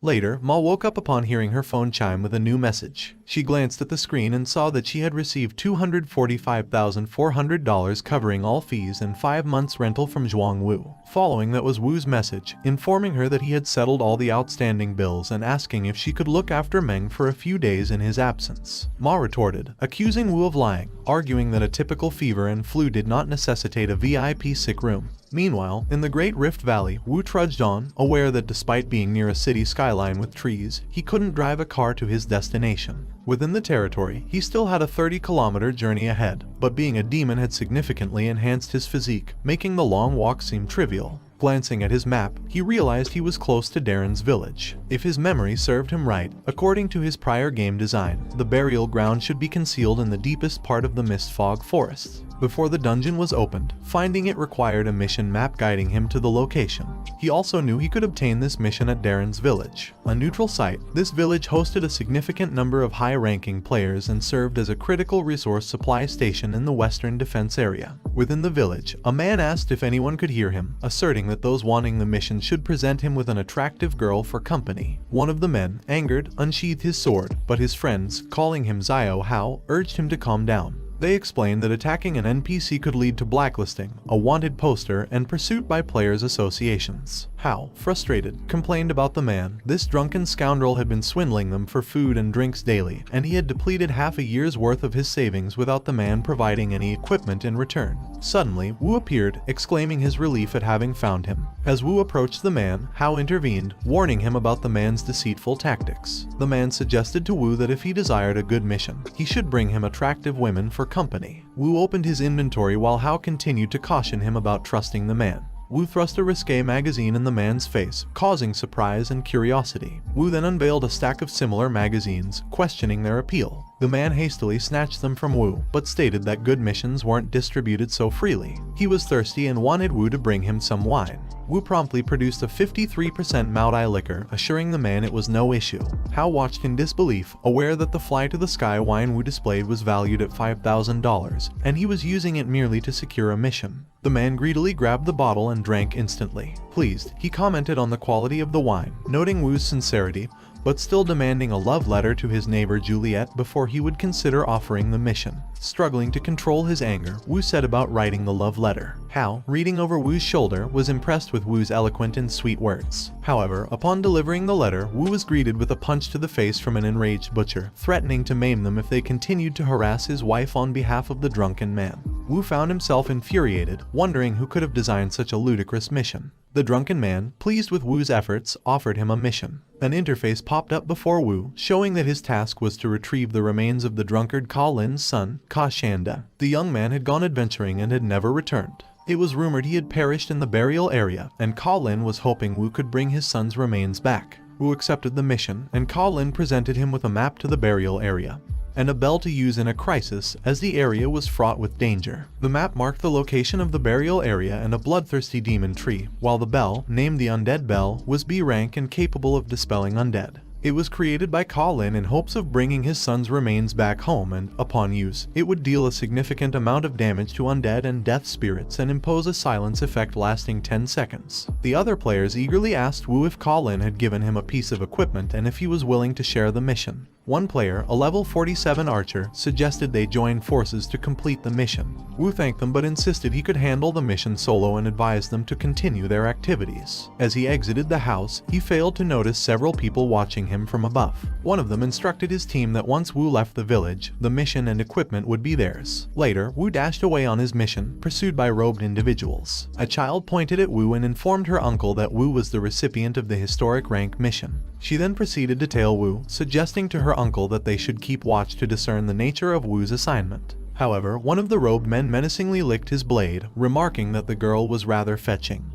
Later, Ma woke up upon hearing her phone chime with a new message. She glanced at the screen and saw that she had received $245,400 covering all fees and 5 months rental from Zhuang Wu. Following that was Wu's message, informing her that he had settled all the outstanding bills and asking if she could look after Meng for a few days in his absence. Ma retorted, accusing Wu of lying, arguing that a typical fever and flu did not necessitate a VIP sick room. Meanwhile, in the Great Rift Valley, Wu trudged on, aware that despite being near a city skyline with trees, he couldn't drive a car to his destination. Within the territory, he still had a 30-kilometer journey ahead, but being a demon had significantly enhanced his physique, making the long walk seem trivial. Glancing at his map, he realized he was close to Darren's village. If his memory served him right, according to his prior game design, the burial ground should be concealed in the deepest part of the mist fog forests. Before the dungeon was opened, finding it required a mission map guiding him to the location. He also knew he could obtain this mission at Darren's village. A neutral site, this village hosted a significant number of high-ranking players and served as a critical resource supply station in the western defense area. Within the village, a man asked if anyone could hear him, asserting that those wanting the mission should present him with an attractive girl for company. One of the men, angered, unsheathed his sword, but his friends, calling him Xiao Hao, urged him to calm down. They explained that attacking an NPC could lead to blacklisting, a wanted poster, and pursuit by players' associations. Hao, frustrated, complained about the man. This drunken scoundrel had been swindling them for food and drinks daily, and he had depleted half a year's worth of his savings without the man providing any equipment in return. Suddenly, Wu appeared, exclaiming his relief at having found him. As Wu approached the man, Hao intervened, warning him about the man's deceitful tactics. The man suggested to Wu that if he desired a good mission, he should bring him attractive women for company. Wu opened his inventory while Hao continued to caution him about trusting the man. Wu thrust a risque magazine in the man's face, causing surprise and curiosity. Wu then unveiled a stack of similar magazines, questioning their appeal. The man hastily snatched them from Wu, but stated that good missions weren't distributed so freely. He was thirsty and wanted Wu to bring him some wine. Wu promptly produced a 53% Maodai liquor, assuring the man it was no issue. Hao watched in disbelief, aware that the Fly to the Sky wine Wu displayed was valued at $5,000, and he was using it merely to secure a mission. The man greedily grabbed the bottle and drank instantly. Pleased, he commented on the quality of the wine, noting Wu's sincerity, but still demanding a love letter to his neighbor Juliet before he would consider offering the mission. Struggling to control his anger, Wu set about writing the love letter. Hao, reading over Wu's shoulder, was impressed with Wu's eloquent and sweet words. However, upon delivering the letter, Wu was greeted with a punch to the face from an enraged butcher, threatening to maim them if they continued to harass his wife on behalf of the drunken man. Wu found himself infuriated, wondering who could have designed such a ludicrous mission. The drunken man, pleased with Wu's efforts, offered him a mission. An interface popped up before Wu, showing that his task was to retrieve the remains of the drunkard Ka Lin's son, Ka Shanda. The young man had gone adventuring and had never returned. It was rumored he had perished in the burial area, and Ka Lin was hoping Wu could bring his son's remains back. Wu accepted the mission, and Ka Lin presented him with a map to the burial area and a bell to use in a crisis, as the area was fraught with danger. The map marked the location of the burial area and a bloodthirsty demon tree, while the bell, named the Undead Bell, was B rank and capable of dispelling undead. It was created by Ka Lin in hopes of bringing his son's remains back home, and, upon use, it would deal a significant amount of damage to undead and death spirits and impose a silence effect lasting 10 seconds. The other players eagerly asked Wu if Ka Lin had given him a piece of equipment and if he was willing to share the mission. One player, a level 47 archer, suggested they join forces to complete the mission. Wu thanked them but insisted he could handle the mission solo and advised them to continue their activities. As he exited the house, he failed to notice several people watching him from above. One of them instructed his team that once Wu left the village, the mission and equipment would be theirs. Later, Wu dashed away on his mission, pursued by robed individuals. A child pointed at Wu and informed her uncle that Wu was the recipient of the historic rank mission. She then proceeded to tail Wu, suggesting to her uncle that they should keep watch to discern the nature of Wu's assignment. However, one of the robed men menacingly licked his blade, remarking that the girl was rather fetching,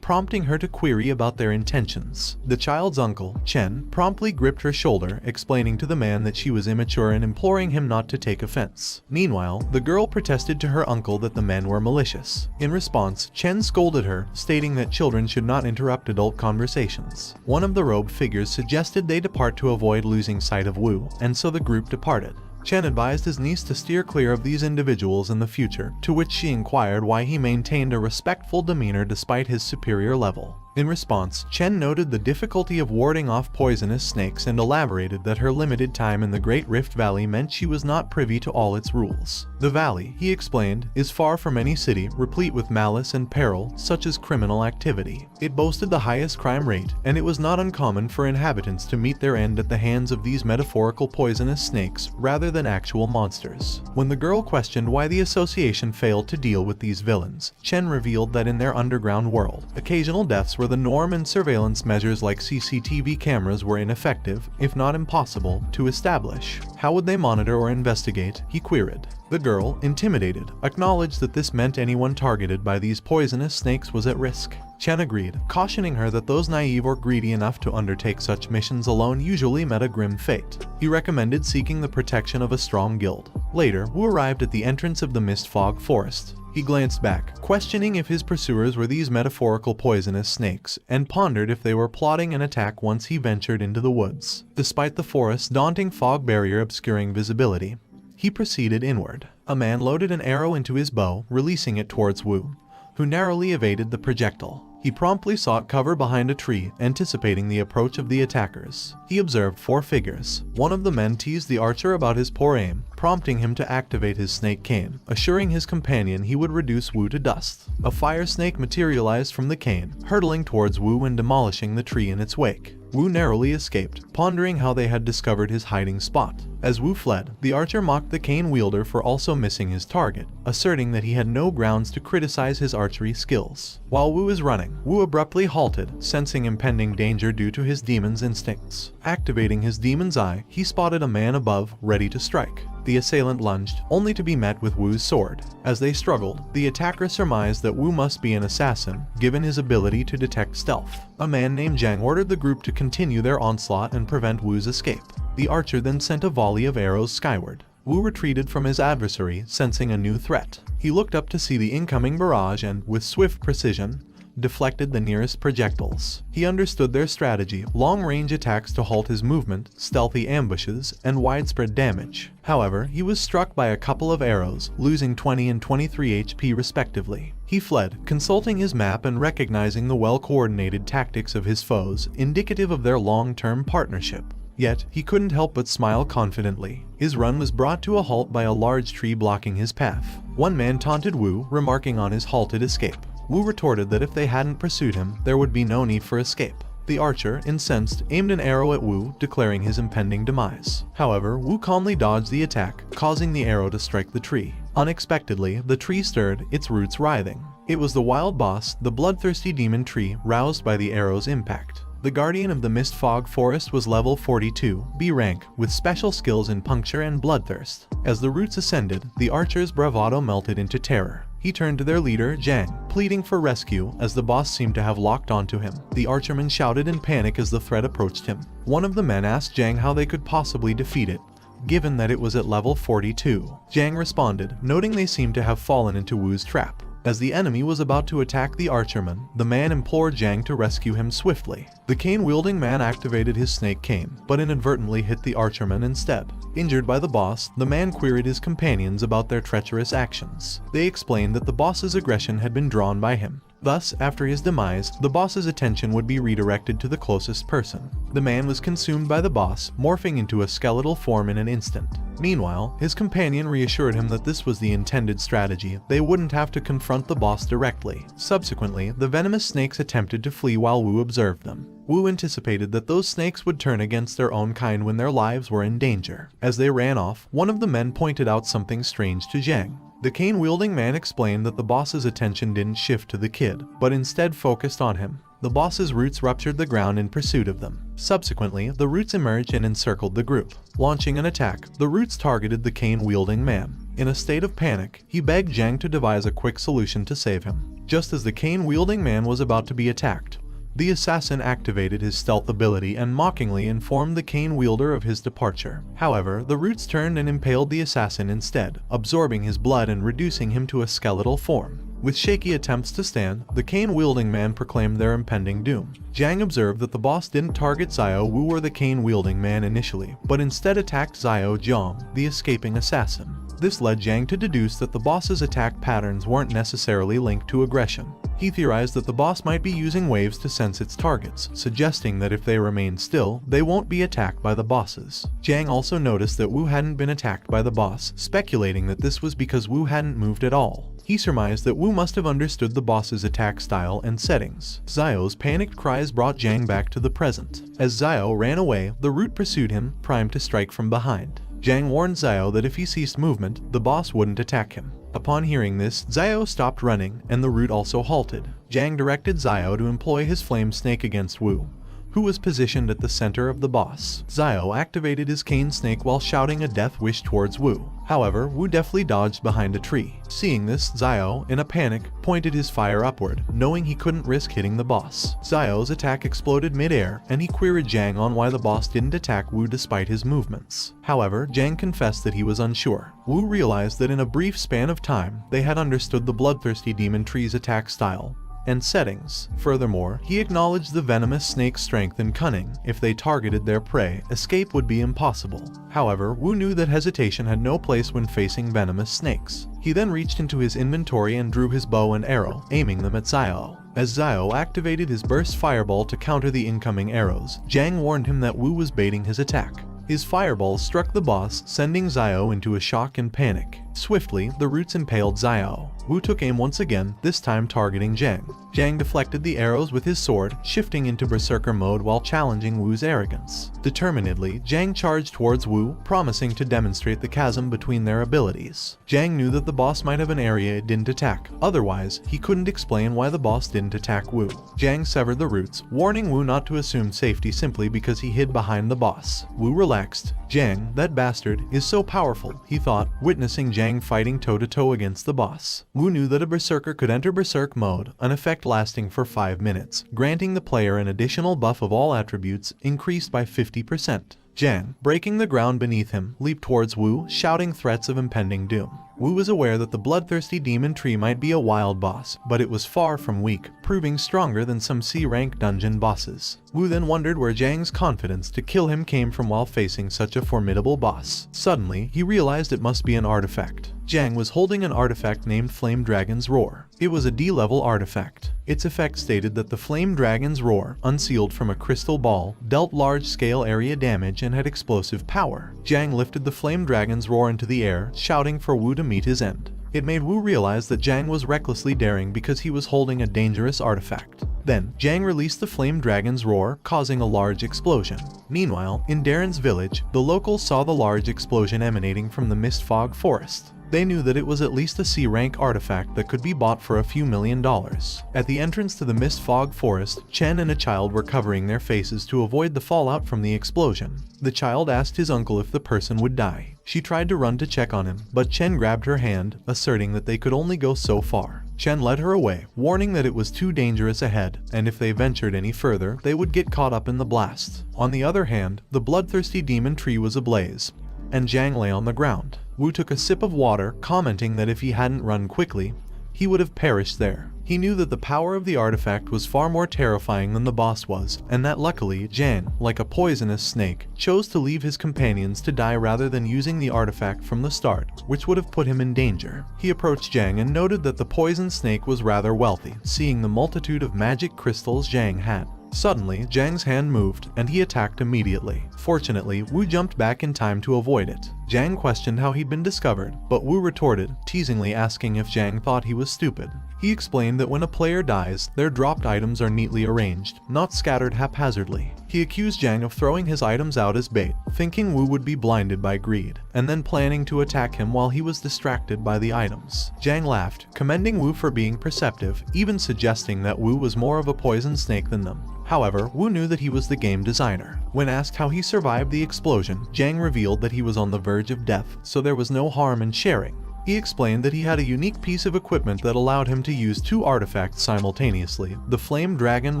prompting her to query about their intentions. The child's uncle, Chen, promptly gripped her shoulder, explaining to the man that she was immature and imploring him not to take offense. Meanwhile, the girl protested to her uncle that the men were malicious. In response, Chen scolded her, stating that children should not interrupt adult conversations. One of the robed figures suggested they depart to avoid losing sight of Wu, and so the group departed. Chen advised his niece to steer clear of these individuals in the future, to which she inquired why he maintained a respectful demeanor despite his superior level. In response, Chen noted the difficulty of warding off poisonous snakes and elaborated that her limited time in the Great Rift Valley meant she was not privy to all its rules. The valley, he explained, is far from any city, replete with malice and peril, such as criminal activity. It boasted the highest crime rate, and it was not uncommon for inhabitants to meet their end at the hands of these metaphorical poisonous snakes rather than actual monsters. When the girl questioned why the association failed to deal with these villains, Chen revealed that in their underground world, occasional deaths were the norm and surveillance measures like CCTV cameras were ineffective, if not impossible, to establish. How would they monitor or investigate? He queried. The girl, intimidated, acknowledged that this meant anyone targeted by these poisonous snakes was at risk. Chen agreed, cautioning her that those naive or greedy enough to undertake such missions alone usually met a grim fate. He recommended seeking the protection of a strong guild. Later, Wu arrived at the entrance of the mist fog forest. He glanced back, questioning if his pursuers were these metaphorical poisonous snakes, and pondered if they were plotting an attack once he ventured into the woods. Despite the forest's daunting fog barrier obscuring visibility, he proceeded inward. A man loaded an arrow into his bow, releasing it towards Wu, who narrowly evaded the projectile. He promptly sought cover behind a tree, anticipating the approach of the attackers. He observed 4 figures. One of the men teased the archer about his poor aim, prompting him to activate his snake cane, assuring his companion he would reduce Wu to dust. A fire snake materialized from the cane, hurtling towards Wu and demolishing the tree in its wake. Wu narrowly escaped, pondering how they had discovered his hiding spot. As Wu fled, the archer mocked the cane wielder for also missing his target, asserting that he had no grounds to criticize his archery skills. While Wu was running, Wu abruptly halted, sensing impending danger due to his demon's instincts. Activating his demon's eye, he spotted a man above, ready to strike. The assailant lunged, only to be met with Wu's sword. As they struggled, the attacker surmised that Wu must be an assassin, given his ability to detect stealth. A man named Zhang ordered the group to continue their onslaught and prevent Wu's escape. The archer then sent a volley of arrows skyward. Wu retreated from his adversary, sensing a new threat. He looked up to see the incoming barrage and, with swift precision, deflected the nearest projectiles. He understood their strategy: long-range attacks to halt his movement, stealthy ambushes, and widespread damage. However, he was struck by a couple of arrows, losing 20 and 23 HP respectively. He fled, consulting his map and recognizing the well-coordinated tactics of his foes, indicative of their long-term partnership. Yet, he couldn't help but smile confidently. His run was brought to a halt by a large tree blocking his path. One man taunted Wu, remarking on his halted escape. Wu retorted that if they hadn't pursued him, there would be no need for escape. The archer, incensed, aimed an arrow at Wu, declaring his impending demise. However, Wu calmly dodged the attack, causing the arrow to strike the tree. Unexpectedly, the tree stirred, its roots writhing. It was the wild boss, the bloodthirsty demon tree, roused by the arrow's impact. The guardian of the mist fog forest was level 42, B rank, with special skills in puncture and bloodthirst. As the roots ascended, the archer's bravado melted into terror. He turned to their leader, Zhang, pleading for rescue as the boss seemed to have locked onto him. The archerman shouted in panic as the threat approached him. One of the men asked Zhang how they could possibly defeat it, given that it was at level 42. Zhang responded, noting they seemed to have fallen into Wu's trap. As the enemy was about to attack the archerman, the man implored Zhang to rescue him swiftly. The cane-wielding man activated his snake cane, but inadvertently hit the archerman instead. Injured by the boss, the man queried his companions about their treacherous actions. They explained that the boss's aggression had been drawn by him. Thus, after his demise, the boss's attention would be redirected to the closest person. The man was consumed by the boss, morphing into a skeletal form in an instant. Meanwhile, his companion reassured him that this was the intended strategy. They wouldn't have to confront the boss directly. Subsequently, the venomous snakes attempted to flee while Wu observed them. Wu anticipated that those snakes would turn against their own kind when their lives were in danger. As they ran off, one of the men pointed out something strange to Zhang. The cane-wielding man explained that the boss's attention didn't shift to the kid, but instead focused on him. The boss's roots ruptured the ground in pursuit of them. Subsequently, the roots emerged and encircled the group. Launching an attack, the roots targeted the cane-wielding man. In a state of panic, he begged Zhang to devise a quick solution to save him. Just as the cane-wielding man was about to be attacked, the assassin activated his stealth ability and mockingly informed the cane wielder of his departure. However, the roots turned and impaled the assassin instead, absorbing his blood and reducing him to a skeletal form. With shaky attempts to stand, the cane-wielding man proclaimed their impending doom. Zhang observed that the boss didn't target Xiao Wu or the cane-wielding man initially, but instead attacked Xiao Jiang, the escaping assassin. This led Jang to deduce that the boss's attack patterns weren't necessarily linked to aggression. He theorized that the boss might be using waves to sense its targets, suggesting that if they remain still, they won't be attacked by the bosses. Jang also noticed that Wu hadn't been attacked by the boss, speculating that this was because Wu hadn't moved at all. He surmised that Wu must have understood the boss's attack style and settings. Xiao's panicked cries brought Jang back to the present. As Xiao ran away, the root pursued him, primed to strike from behind. Jang warned Xiao that if he ceased movement, the boss wouldn't attack him. Upon hearing this, Xiao stopped running, and the root also halted. Jang directed Xiao to employ his flame snake against Wu, who was positioned at the center of the boss. Xiao activated his cane snake while shouting a death wish towards Wu. However, Wu deftly dodged behind a tree. Seeing this, Xiao, in a panic, pointed his fire upward, knowing he couldn't risk hitting the boss. Xiao's attack exploded mid-air, and he queried Jang on why the boss didn't attack Wu despite his movements. However, Jang confessed that he was unsure. Wu realized that in a brief span of time, they had understood the bloodthirsty demon tree's attack style and settings. Furthermore, he acknowledged the venomous snake's strength and cunning. If they targeted their prey, escape would be impossible. However, Wu knew that hesitation had no place when facing venomous snakes. He then reached into his inventory and drew his bow and arrow, aiming them at Xiao. As Xiao activated his burst fireball to counter the incoming arrows, Jang warned him that Wu was baiting his attack. His fireball struck the boss, sending Xiao into a shock and panic. Swiftly, the roots impaled Xiao. Wu took aim once again, this time targeting Jang. Jang deflected the arrows with his sword, shifting into berserker mode while challenging Wu's arrogance. Determinedly, Jang charged towards Wu, promising to demonstrate the chasm between their abilities. Jang knew that the boss might have an area it didn't attack, otherwise, he couldn't explain why the boss didn't attack Wu. Jang severed the roots, warning Wu not to assume safety simply because he hid behind the boss. Wu relaxed. Jang, that bastard, is so powerful, he thought, witnessing Jang fighting toe-to-toe against the boss. Wu knew that a berserker could enter berserk mode, an effect lasting for 5 minutes, granting the player an additional buff of all attributes increased by 50%. Jang, breaking the ground beneath him, leaped towards Wu, shouting threats of impending doom. Wu was aware that the bloodthirsty demon tree might be a wild boss, but it was far from weak, proving stronger than some C-rank dungeon bosses. Wu then wondered where Jang's confidence to kill him came from while facing such a formidable boss. Suddenly, he realized it must be an artifact. Jang was holding an artifact named Flame Dragon's Roar. It was a D-level artifact. Its effect stated that the Flame Dragon's Roar, unsealed from a crystal ball, dealt large-scale area damage and had explosive power. Jang lifted the Flame Dragon's Roar into the air, shouting for Wu to meet his end. It made Wu realize that Jang was recklessly daring because he was holding a dangerous artifact. Then, Jang released the Flame Dragon's Roar, causing a large explosion. Meanwhile, in Darren's village, the locals saw the large explosion emanating from the Mist Fog Forest. They knew that it was at least a C-rank artifact that could be bought for a few $1,000,000. At the entrance to the Mist Fog Forest, Chen and a child were covering their faces to avoid the fallout from the explosion. The child asked his uncle if the person would die. She tried to run to check on him, but Chen grabbed her hand, asserting that they could only go so far. Chen led her away, warning that it was too dangerous ahead, and if they ventured any further, they would get caught up in the blast. On the other hand, the bloodthirsty demon tree was ablaze, and Jang lay on the ground. Wu took a sip of water, commenting that if he hadn't run quickly, he would have perished there. He knew that the power of the artifact was far more terrifying than the boss was, and that luckily, Jang, like a poisonous snake, chose to leave his companions to die rather than using the artifact from the start, which would have put him in danger. He approached Jang and noted that the poison snake was rather wealthy, seeing the multitude of magic crystals Jang had. Suddenly, Jang's hand moved, and he attacked immediately. Fortunately, Wu jumped back in time to avoid it. Jang questioned how he'd been discovered, but Wu retorted, teasingly asking if Jang thought he was stupid. He explained that when a player dies, their dropped items are neatly arranged, not scattered haphazardly. He accused Jang of throwing his items out as bait, thinking Wu would be blinded by greed, and then planning to attack him while he was distracted by the items. Jang laughed, commending Wu for being perceptive, even suggesting that Wu was more of a poison snake than them. However, Wu knew that he was the game designer. When asked how he survived the explosion, Jang revealed that he was on the verge of death, so there was no harm in sharing. He explained that he had a unique piece of equipment that allowed him to use 2 artifacts simultaneously, the Flame Dragon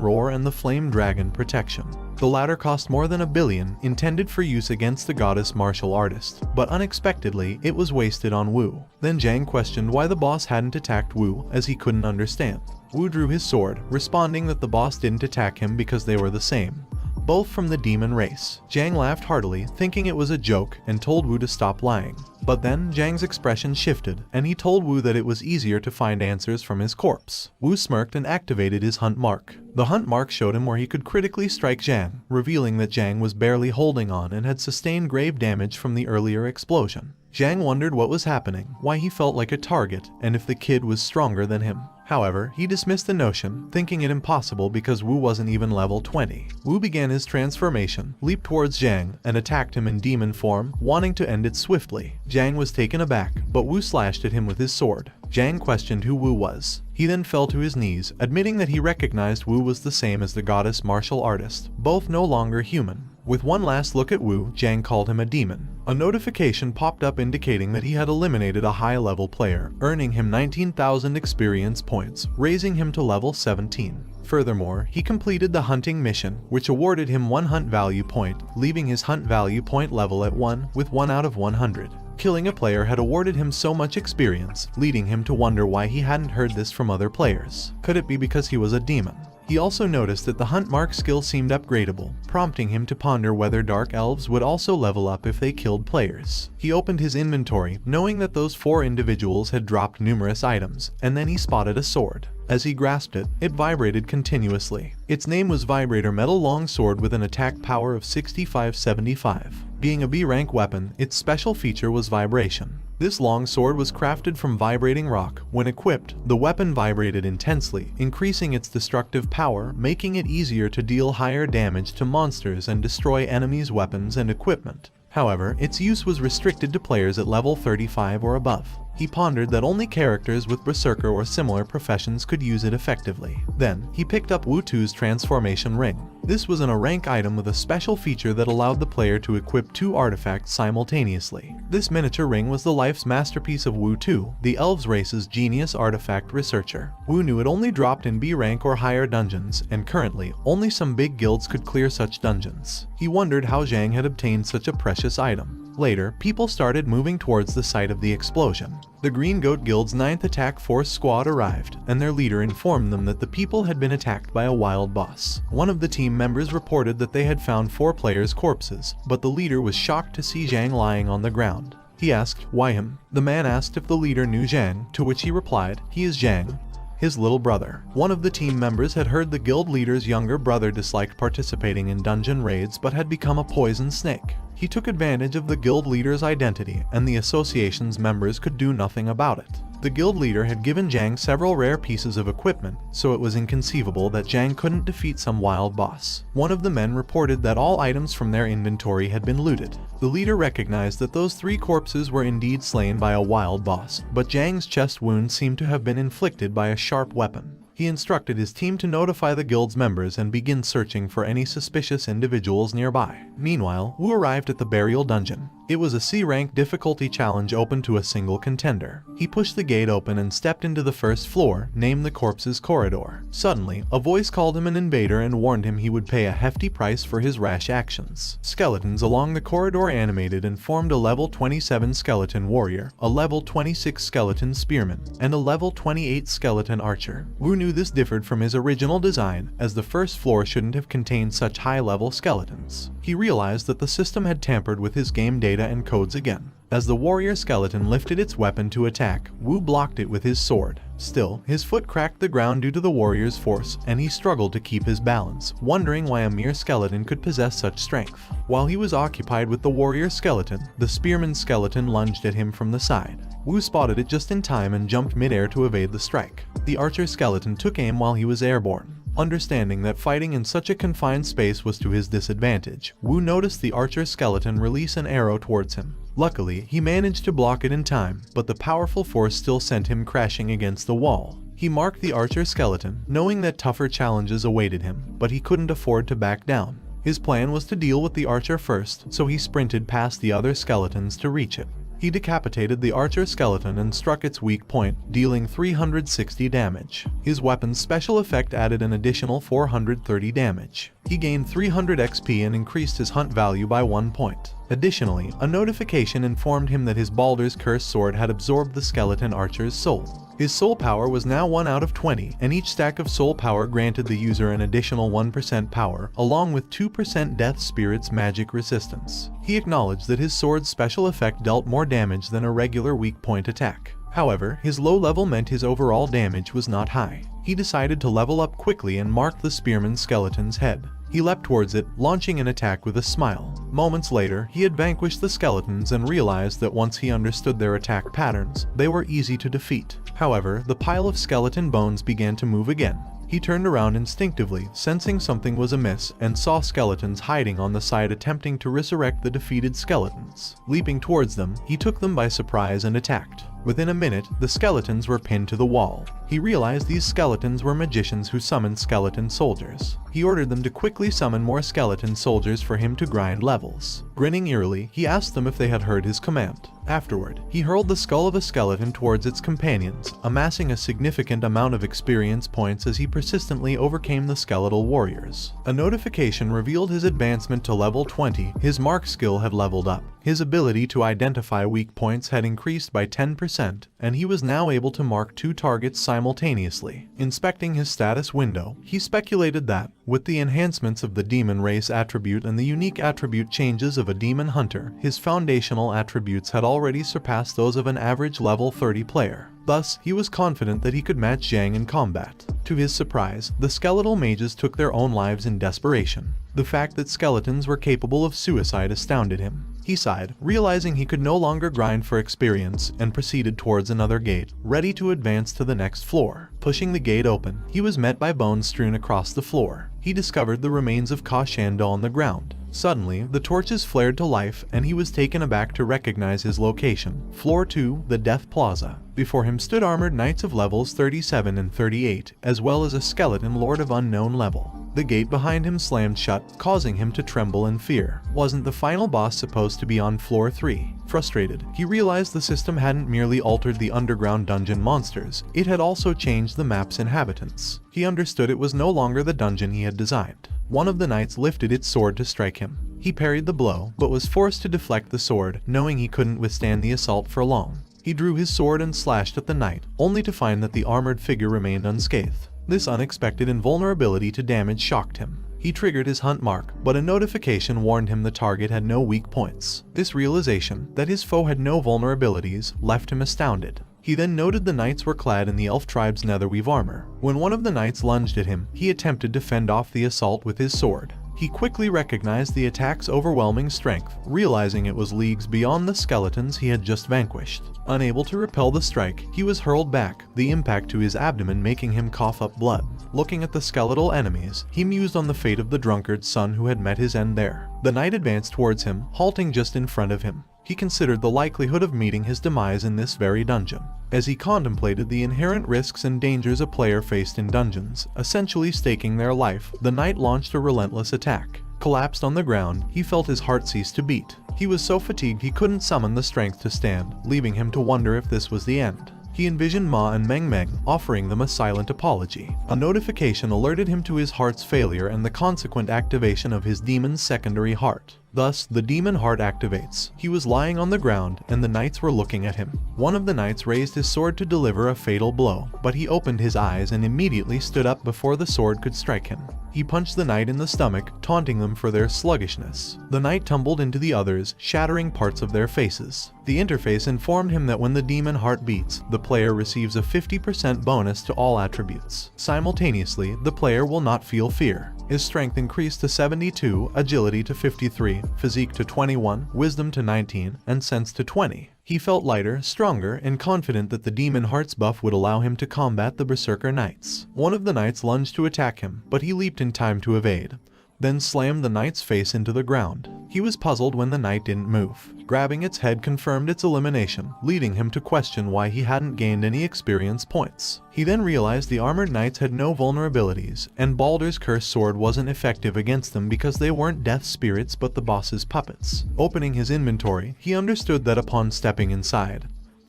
Roar and the Flame Dragon Protection. The latter cost more than $1 billion, intended for use against the goddess martial artist, but unexpectedly, it was wasted on Wu. Then Jang questioned why the boss hadn't attacked Wu, as he couldn't understand. Wu drew his sword, responding that the boss didn't attack him because they were the same, both from the demon race. Zhang laughed heartily, thinking it was a joke, and told Wu to stop lying. But then Zhang's expression shifted, and he told Wu that it was easier to find answers from his corpse. Wu smirked and activated his hunt mark. The hunt mark showed him where he could critically strike Zhang, revealing that Zhang was barely holding on and had sustained grave damage from the earlier explosion. Zhang wondered what was happening, why he felt like a target, and if the kid was stronger than him. However, he dismissed the notion, thinking it impossible because Wu wasn't even level 20. Wu began his transformation, leaped towards Zhang, and attacked him in demon form, wanting to end it swiftly. Zhang was taken aback, but Wu slashed at him with his sword. Zhang questioned who Wu was. He then fell to his knees, admitting that he recognized Wu was the same as the goddess martial artist, both no longer human. With one last look at Wu, Zhang called him a demon. A notification popped up indicating that he had eliminated a high-level player, earning him 19,000 experience points, raising him to level 17. Furthermore, he completed the hunting mission, which awarded him 1 hunt value point, leaving his hunt value point level at 1, with 1 out of 100. Killing a player had awarded him so much experience, leading him to wonder why he hadn't heard this from other players. Could it be because he was a demon? He also noticed that the hunt mark skill seemed upgradable, prompting him to ponder whether dark elves would also level up if they killed players. He opened his inventory, knowing that those 4 individuals had dropped numerous items, and then he spotted a sword. As he grasped it, it vibrated continuously. Its name was Vibrator Metal Longsword with an attack power of 6575. Being a B-rank weapon, its special feature was vibration. This long sword was crafted from vibrating rock. When equipped, the weapon vibrated intensely, increasing its destructive power, making it easier to deal higher damage to monsters and destroy enemies' weapons and equipment. However, its use was restricted to players at level 35 or above. He pondered that only characters with berserker or similar professions could use it effectively. Then, he picked up Wu Tu's transformation ring. This was a rank item with a special feature that allowed the player to equip 2 artifacts simultaneously. This miniature ring was the life's masterpiece of Wu Tu, the elves race's genius artifact researcher. Wu knew it only dropped in B rank or higher dungeons, and currently, only some big guilds could clear such dungeons. He wondered how Zhang had obtained such a precious item. Later, people started moving towards the site of the explosion. The Green Goat Guild's 9th Attack Force squad arrived, and their leader informed them that the people had been attacked by a wild boss. One of the team members reported that they had found 4 players' corpses, but the leader was shocked to see Zhang lying on the ground. He asked, "Why him?" The man asked if the leader knew Zhang, to which he replied, "He is Zhang, his little brother." One of the team members had heard the guild leader's younger brother disliked participating in dungeon raids but had become a poison snake. He took advantage of the guild leader's identity, and the association's members could do nothing about it. The guild leader had given Zhang several rare pieces of equipment, so it was inconceivable that Zhang couldn't defeat some wild boss. One of the men reported that all items from their inventory had been looted. The leader recognized that those 3 corpses were indeed slain by a wild boss, but Zhang's chest wound seemed to have been inflicted by a sharp weapon. He instructed his team to notify the guild's members and begin searching for any suspicious individuals nearby. Meanwhile, Wu arrived at the burial dungeon. It was a C-rank difficulty challenge open to a single contender. He pushed the gate open and stepped into the first floor, named the Corpse's Corridor. Suddenly, a voice called him an invader and warned him he would pay a hefty price for his rash actions. Skeletons along the corridor animated and formed a level 27 skeleton warrior, a level 26 skeleton spearman, and a level 28 skeleton archer. Wu knew this differed from his original design, as the first floor shouldn't have contained such high-level skeletons. He realized that the system had tampered with his game data and codes again. As the warrior skeleton lifted its weapon to attack, Wu blocked it with his sword. Still, his foot cracked the ground due to the warrior's force, and he struggled to keep his balance, wondering why a mere skeleton could possess such strength. While he was occupied with the warrior skeleton, the spearman skeleton lunged at him from the side. Wu spotted it just in time and jumped midair to evade the strike. The archer skeleton took aim while he was airborne. Understanding that fighting in such a confined space was to his disadvantage, Wu noticed the archer skeleton release an arrow towards him. Luckily, he managed to block it in time, but the powerful force still sent him crashing against the wall. He marked the archer skeleton, knowing that tougher challenges awaited him, but he couldn't afford to back down. His plan was to deal with the archer first, so he sprinted past the other skeletons to reach it. He decapitated the archer skeleton and struck its weak point, dealing 360 damage. His weapon's special effect added an additional 430 damage. He gained 300 XP and increased his hunt value by 1 point. Additionally, a notification informed him that his Baldur's Curse sword had absorbed the skeleton archer's soul. His soul power was now 1 out of 20, and each stack of soul power granted the user an additional 1% power, along with 2% Death Spirit's magic resistance. He acknowledged that his sword's special effect dealt more damage than a regular weak point attack. However, his low level meant his overall damage was not high. He decided to level up quickly and mark the spearman skeleton's head. He leapt towards it, launching an attack with a smile. Moments later, he had vanquished the skeletons and realized that once he understood their attack patterns, they were easy to defeat. However, the pile of skeleton bones began to move again. He turned around instinctively, sensing something was amiss, and saw skeletons hiding on the side attempting to resurrect the defeated skeletons. Leaping towards them, he took them by surprise and attacked. Within a minute, the skeletons were pinned to the wall. He realized these skeletons were magicians who summoned skeleton soldiers. He ordered them to quickly summon more skeleton soldiers for him to grind levels. Grinning eerily, he asked them if they had heard his command. Afterward, he hurled the skull of a skeleton towards its companions, amassing a significant amount of experience points as he persistently overcame the skeletal warriors. A notification revealed his advancement to level 20, his mark skill had leveled up. His ability to identify weak points had increased by 10%, and he was now able to mark 2 targets simultaneously. Inspecting his status window, he speculated that, with the enhancements of the demon race attribute and the unique attribute changes of a demon hunter, his foundational attributes had already surpassed those of an average level 30 player. Thus, he was confident that he could match Zhang in combat. To his surprise, the skeletal mages took their own lives in desperation. The fact that skeletons were capable of suicide astounded him. He sighed, realizing he could no longer grind for experience, and proceeded towards another gate, ready to advance to the next floor. Pushing the gate open, he was met by bones strewn across the floor. He discovered the remains of Ka Shando on the ground. Suddenly, the torches flared to life, and he was taken aback to recognize his location. Floor 2, the Death Plaza. Before him stood armored knights of levels 37 and 38, as well as a skeleton lord of unknown level. The gate behind him slammed shut, causing him to tremble in fear. Wasn't the final boss supposed to be on floor 3? Frustrated, he realized the system hadn't merely altered the underground dungeon monsters, it had also changed the map's inhabitants. He understood it was no longer the dungeon he had designed. One of the knights lifted its sword to strike him. He parried the blow, but was forced to deflect the sword, knowing he couldn't withstand the assault for long. He drew his sword and slashed at the knight, only to find that the armored figure remained unscathed. This unexpected invulnerability to damage shocked him. He triggered his hunt mark, but a notification warned him the target had no weak points. This realization, that his foe had no vulnerabilities, left him astounded. He then noted the knights were clad in the elf tribe's netherweave armor. When one of the knights lunged at him, he attempted to fend off the assault with his sword. He quickly recognized the attack's overwhelming strength, realizing it was leagues beyond the skeletons he had just vanquished. Unable to repel the strike, he was hurled back, the impact to his abdomen making him cough up blood. Looking at the skeletal enemies, he mused on the fate of the drunkard's son who had met his end there. The knight advanced towards him, halting just in front of him. He considered the likelihood of meeting his demise in this very dungeon. As he contemplated the inherent risks and dangers a player faced in dungeons, essentially staking their life, the knight launched a relentless attack. Collapsed on the ground, he felt his heart cease to beat. He was so fatigued he couldn't summon the strength to stand, leaving him to wonder if this was the end. He envisioned Ma and Meng, offering them a silent apology. A notification alerted him to his heart's failure and the consequent activation of his demon's secondary heart. Thus, the demon heart activates. He was lying on the ground, and the knights were looking at him. One of the knights raised his sword to deliver a fatal blow, but he opened his eyes and immediately stood up before the sword could strike him. He punched the knight in the stomach, taunting them for their sluggishness. The knight tumbled into the others, shattering parts of their faces. The interface informed him that when the demon heart beats, the player receives a 50% bonus to all attributes. Simultaneously, the player will not feel fear. His strength increased to 72, agility to 53, physique to 21, wisdom to 19, and sense to 20. He felt lighter, stronger, and confident that the demon heart's buff would allow him to combat the berserker knights. One of the knights lunged to attack him, but he leaped in time to evade, then slammed the knight's face into the ground. He was puzzled when the knight didn't move. Grabbing its head confirmed its elimination, leading him to question why he hadn't gained any experience points. He then realized the armored knights had no vulnerabilities, and Baldur's Curse sword wasn't effective against them because they weren't death spirits but the boss's puppets. Opening his inventory, he understood that upon stepping inside,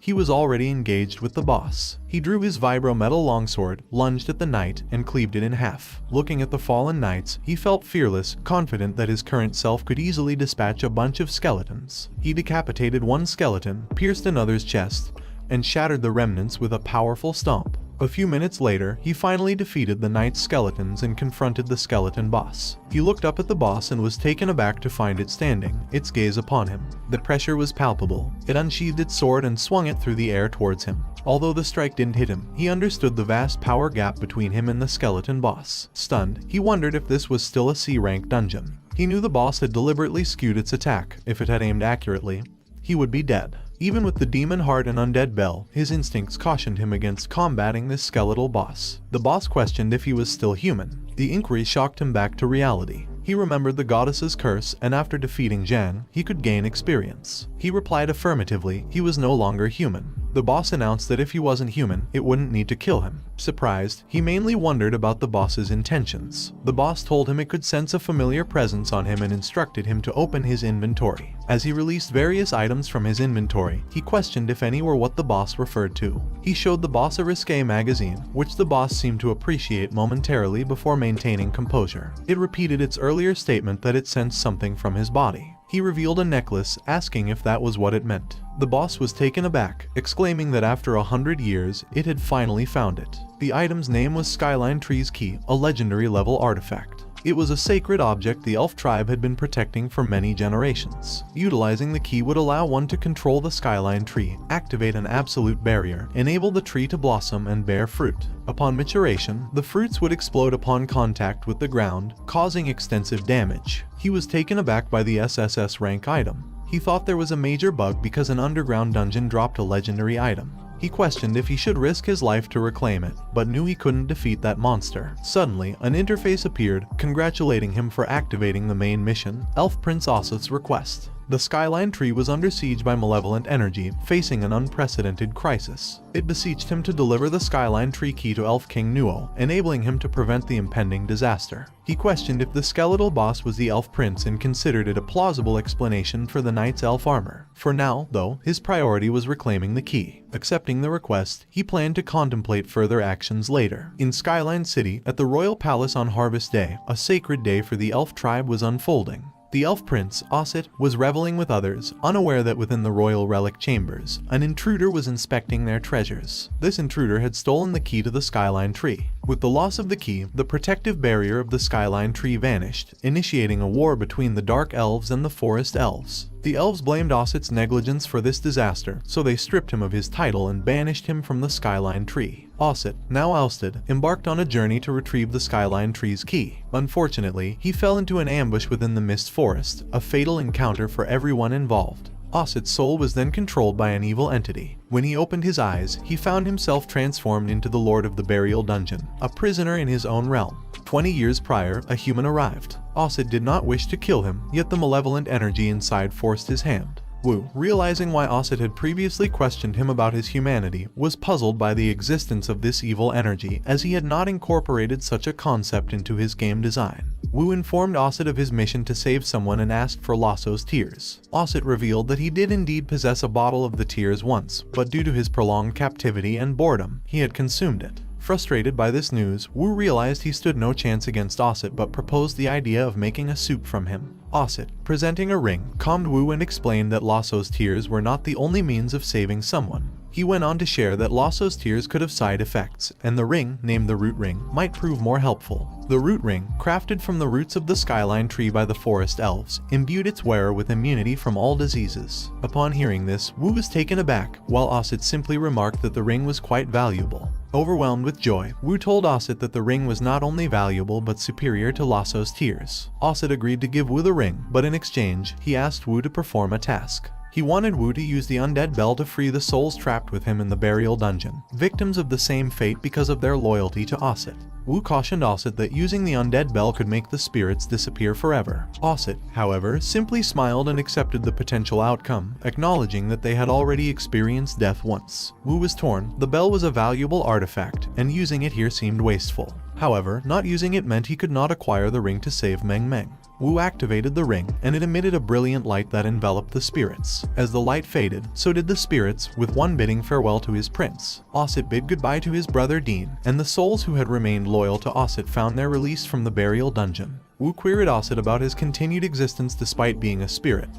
he was already engaged with the boss. He drew his vibro-metal longsword, lunged at the knight, and cleaved it in half. Looking at the fallen knights, he felt fearless, confident that his current self could easily dispatch a bunch of skeletons. He decapitated one skeleton, pierced another's chest, and shattered the remnants with a powerful stomp. A few minutes later, he finally defeated the knight's skeletons and confronted the skeleton boss. He looked up at the boss and was taken aback to find it standing, its gaze upon him. The pressure was palpable. It unsheathed its sword and swung it through the air towards him. Although the strike didn't hit him, he understood the vast power gap between him and the skeleton boss. Stunned, he wondered if this was still a C-rank dungeon. He knew the boss had deliberately skewed its attack. If it had aimed accurately, he would be dead. Even with the demon heart and undead bell, his instincts cautioned him against combating this skeletal boss. The boss questioned if he was still human. The inquiry shocked him back to reality. He remembered the goddess's curse, and after defeating Zhang, he could gain experience. He replied affirmatively, he was no longer human. The boss announced that if he wasn't human, it wouldn't need to kill him. Surprised, he mainly wondered about the boss's intentions. The boss told him it could sense a familiar presence on him and instructed him to open his inventory. As he released various items from his inventory, he questioned if any were what the boss referred to. He showed the boss a risque magazine, which the boss seemed to appreciate momentarily before maintaining composure. It repeated its earlier statement that it sensed something from his body. He revealed a necklace, asking if that was what it meant. The boss was taken aback, exclaiming that after 100 years, it had finally found it. The item's name was Skyline Tree's Key, a legendary level artifact. It was a sacred object the elf tribe had been protecting for many generations. Utilizing the key would allow one to control the Skyline Tree, activate an absolute barrier, enable the tree to blossom and bear fruit. Upon maturation, the fruits would explode upon contact with the ground, causing extensive damage. He was taken aback by the SSS rank item. He thought there was a major bug because an underground dungeon dropped a legendary item. He questioned if he should risk his life to reclaim it, but knew he couldn't defeat that monster. Suddenly, an interface appeared, congratulating him for activating the main mission, Elf Prince Osith's request. The Skyline Tree was under siege by malevolent energy, facing an unprecedented crisis. It beseeched him to deliver the Skyline Tree key to Elf King Nuo, enabling him to prevent the impending disaster. He questioned if the skeletal boss was the Elf Prince and considered it a plausible explanation for the knight's elf armor. For now, though, his priority was reclaiming the key. Accepting the request, he planned to contemplate further actions later. In Skyline City, at the Royal Palace on Harvest Day, a sacred day for the elf tribe was unfolding. The elf prince, Osith, was reveling with others, unaware that within the royal relic chambers, an intruder was inspecting their treasures. This intruder had stolen the key to the Skyline Tree. With the loss of the key, the protective barrier of the Skyline Tree vanished, initiating a war between the Dark Elves and the Forest Elves. The elves blamed Osith's negligence for this disaster, so they stripped him of his title and banished him from the Skyline Tree. Osith, now ousted, embarked on a journey to retrieve the Skyline Tree's key. Unfortunately, he fell into an ambush within the Mist Forest, a fatal encounter for everyone involved. Osith's soul was then controlled by an evil entity. When he opened his eyes, he found himself transformed into the Lord of the Burial Dungeon, a prisoner in his own realm. 20 years prior, a human arrived. Osith did not wish to kill him, yet the malevolent energy inside forced his hand. Wu, realizing why Osith had previously questioned him about his humanity, was puzzled by the existence of this evil energy, as he had not incorporated such a concept into his game design. Wu informed Osith of his mission to save someone and asked for Lasso's tears. Osith revealed that he did indeed possess a bottle of the tears once, but due to his prolonged captivity and boredom, he had consumed it. Frustrated by this news, Wu realized he stood no chance against Osith but proposed the idea of making a soup from him. Osith, presenting a ring, calmed Wu and explained that Lasso's tears were not the only means of saving someone. He went on to share that Lasso's tears could have side effects, and the ring, named the Root Ring, might prove more helpful. The Root Ring, crafted from the roots of the Skyline Tree by the Forest Elves, imbued its wearer with immunity from all diseases. Upon hearing this, Wu was taken aback, while Osith simply remarked that the ring was quite valuable. Overwhelmed with joy, Wu told Osith that the ring was not only valuable but superior to Lasso's tears. Osith agreed to give Wu the ring, but in exchange, he asked Wu to perform a task. He wanted Wu to use the undead bell to free the souls trapped with him in the burial dungeon, victims of the same fate because of their loyalty to Osith. Wu cautioned Osith that using the undead bell could make the spirits disappear forever. Osith, however, simply smiled and accepted the potential outcome, acknowledging that they had already experienced death once. Wu was torn. The bell was a valuable artifact, and using it here seemed wasteful. However, not using it meant he could not acquire the ring to save Meng Meng. Wu activated the ring, and it emitted a brilliant light that enveloped the spirits. As the light faded, so did the spirits, with one bidding farewell to his prince. Osset bid goodbye to his brother Dean, and the souls who had remained loyal to Osset found their release from the burial dungeon. Wu queried Osset about his continued existence despite being a spirit,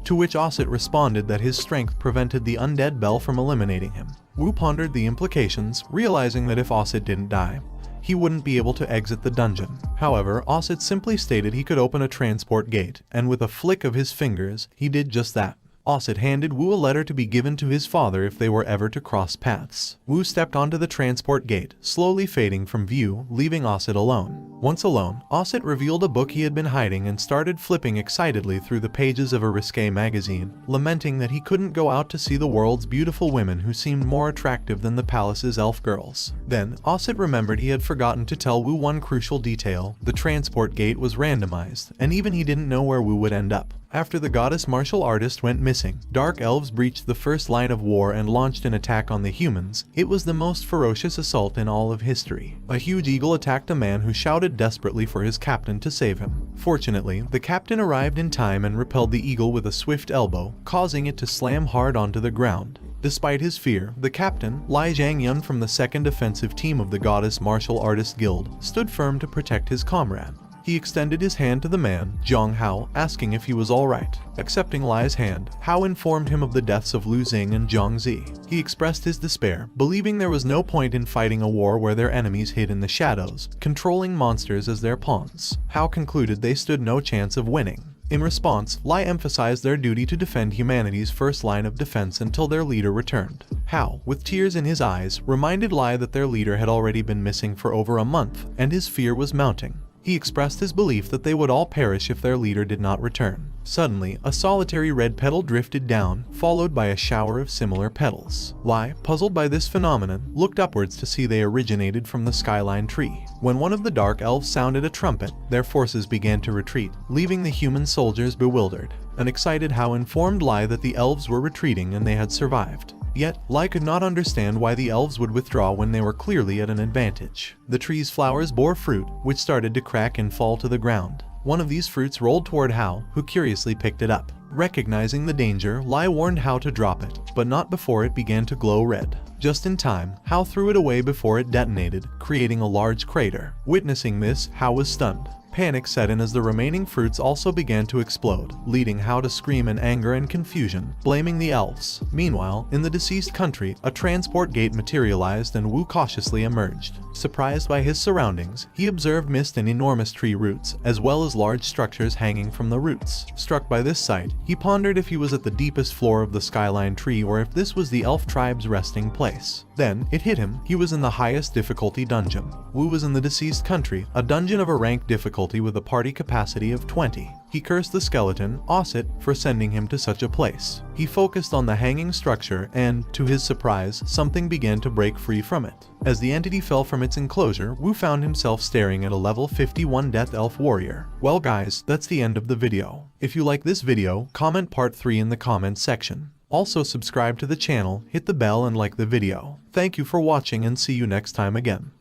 to which Osset responded that his strength prevented the undead bell from eliminating him. Wu pondered the implications, realizing that if Osset didn't die, he wouldn't be able to exit the dungeon. However, Osset simply stated he could open a transport gate, and with a flick of his fingers, he did just that. Osset handed Wu a letter to be given to his father if they were ever to cross paths. Wu stepped onto the transport gate, slowly fading from view, leaving Osset alone. Once alone, Osset revealed a book he had been hiding and started flipping excitedly through the pages of a risque magazine, lamenting that he couldn't go out to see the world's beautiful women who seemed more attractive than the palace's elf girls. Then, Osset remembered he had forgotten to tell Wu one crucial detail: the transport gate was randomized, and even he didn't know where Wu would end up. After the goddess martial artist went missing, dark elves breached the first line of war and launched an attack on the humans. It was the most ferocious assault in all of history. A huge eagle attacked a man who shouted desperately for his captain to save him. Fortunately, the captain arrived in time and repelled the eagle with a swift elbow, causing it to slam hard onto the ground. Despite his fear, the captain, Lai Zhangyun from the second offensive team of the Goddess Martial Artist Guild, stood firm to protect his comrade. He extended his hand to the man, Zhang Hao, asking if he was alright. Accepting Lai's hand, Hao informed him of the deaths of Lu Xing and Zhang Zi. He expressed his despair, believing there was no point in fighting a war where their enemies hid in the shadows, controlling monsters as their pawns. Hao concluded they stood no chance of winning. In response, Lai emphasized their duty to defend humanity's first line of defense until their leader returned. Hao, with tears in his eyes, reminded Lai that their leader had already been missing for over a month, and his fear was mounting. He expressed his belief that they would all perish if their leader did not return. Suddenly, a solitary red petal drifted down, followed by a shower of similar petals. Lai, puzzled by this phenomenon, looked upwards to see they originated from the skyline tree. When one of the dark elves sounded a trumpet, their forces began to retreat, leaving the human soldiers bewildered. An excited Hao informed Lai that the elves were retreating and they had survived. Yet, Lai could not understand why the elves would withdraw when they were clearly at an advantage. The tree's flowers bore fruit, which started to crack and fall to the ground. One of these fruits rolled toward Hao, who curiously picked it up. Recognizing the danger, Lai warned Hao to drop it, but not before it began to glow red. Just in time, Hao threw it away before it detonated, creating a large crater. Witnessing this, Hao was stunned. Panic set in as the remaining fruits also began to explode, leading Hao to scream in anger and confusion, blaming the elves. Meanwhile, in the deceased country, a transport gate materialized and Wu cautiously emerged. Surprised by his surroundings, he observed mist and enormous tree roots, as well as large structures hanging from the roots. Struck by this sight, he pondered if he was at the deepest floor of the skyline tree or if this was the elf tribe's resting place. Then, it hit him, he was in the highest difficulty dungeon. Wu was in the deceased country, a dungeon of a rank difficulty with a party capacity of 20. He cursed the skeleton, Osset, for sending him to such a place. He focused on the hanging structure and, to his surprise, something began to break free from it. As the entity fell from its enclosure, Wu found himself staring at a level 51 Death Elf warrior. Well guys, that's the end of the video. If you like this video, comment part 3 in the comments section. Also subscribe to the channel, hit the bell and like the video. Thank you for watching and see you next time again.